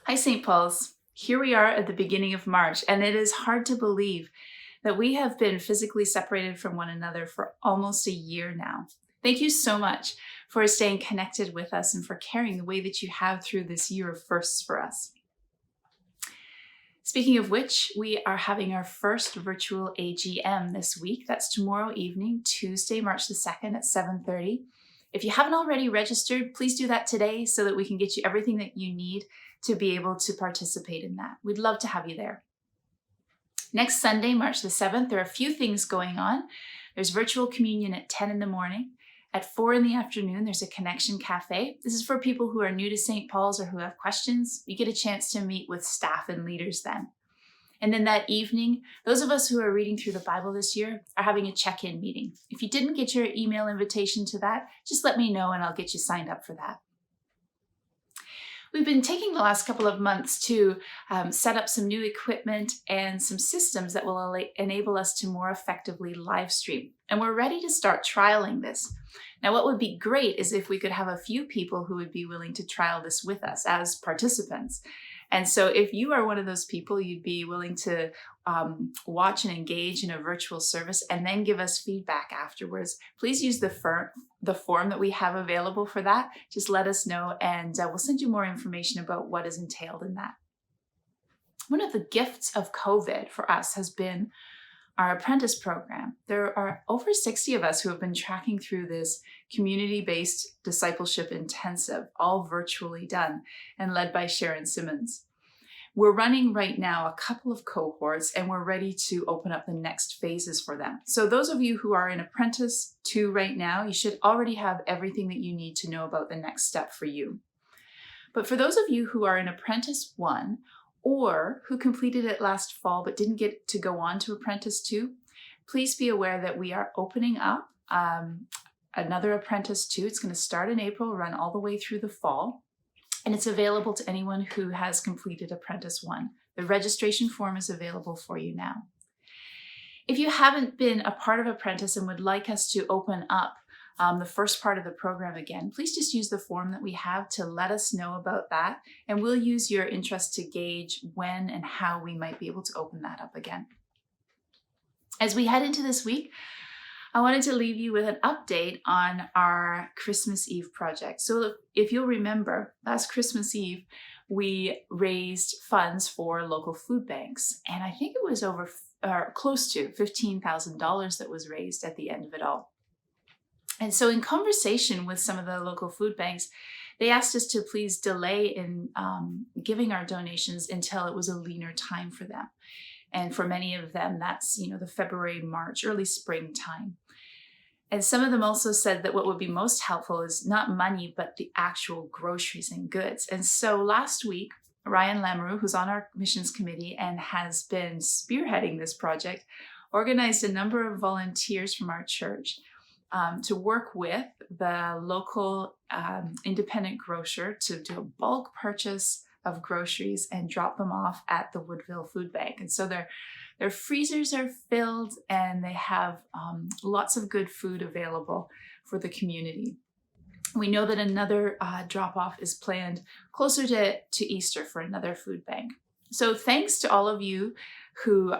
Hi, St. Paul's. Here we are at the beginning of March, and it is hard to believe that we have been physically separated from one another for almost a year now. Thank you so much for staying connected with us and for caring the way that you have through this year of firsts for us. Speaking of which, we are having our first virtual AGM this week. That's tomorrow evening, Tuesday, March the 2nd at 7:30. If you haven't already registered, please do that today so that we can get you everything that you need to be able to participate in that. We'd love to have you there. Next Sunday, March the 7th, there are a few things going on. There's virtual communion at 10 in the morning. At 4 in the afternoon, there's a Connection Cafe. This is for people who are new to St. Paul's or who have questions. You get a chance to meet with staff and leaders then. And then that evening, those of us who are reading through the Bible this year are having a check-in meeting. If you didn't get your email invitation to that, just let me know and I'll get you signed up for that. We've been taking the last couple of months to set up some new equipment and some systems that will enable us to more effectively live stream. And we're ready to start trialing this. Now, what would be great is if we could have a few people who would be willing to trial this with us as participants. And so if you are one of those people, you'd be willing to watch and engage in a virtual service and then give us feedback afterwards, please use the form that we have available for that. Just let us know and we'll send you more information about what is entailed in that. One of the gifts of COVID for us has been our Apprentice Program. There are over 60 of us who have been tracking through this community-based discipleship intensive, all virtually done and led by Sharon Simmons. We're running right now a couple of cohorts and we're ready to open up the next phases for them. So those of you who are in Apprentice 2 right now, you should already have everything that you need to know about the next step for you. But for those of you who are in Apprentice 1, or who completed it last fall but didn't get to go on to Apprentice 2, please be aware that we are opening up another Apprentice 2. It's going to start in April, run all the way through the fall, and it's available to anyone who has completed Apprentice 1. The registration form is available for you now. If you haven't been a part of Apprentice and would like us to open up the first part of the program again, please just use the form that we have to let us know about that, and we'll use your interest to gauge when and how we might be able to open that up again. As we head into this week, I wanted to leave you with an update on our Christmas Eve project. So if you'll remember, last Christmas Eve, we raised funds for local food banks, and I think it was close to $15,000 that was raised at the end of it all. And so in conversation with some of the local food banks, they asked us to please delay in giving our donations until it was a leaner time for them. And for many of them, that's, the February, March, early spring time. And some of them also said that what would be most helpful is not money, but the actual groceries and goods. And so last week, Ryan Lamoureux, who's on our missions committee and has been spearheading this project, organized a number of volunteers from our church to work with the local independent grocer to do a bulk purchase of groceries and drop them off at the Woodville Food Bank. And so their freezers are filled and they have lots of good food available for the community. We know that another drop-off is planned closer to Easter for another food bank. So thanks to all of you who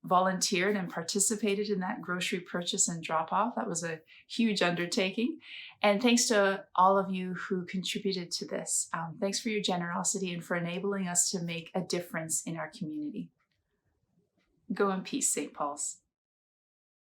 volunteered and participated in that grocery purchase and drop-off. That was a huge undertaking. And thanks to all of you who contributed to this. Thanks for your generosity and for enabling us to make a difference in our community. Go in peace, St. Paul's.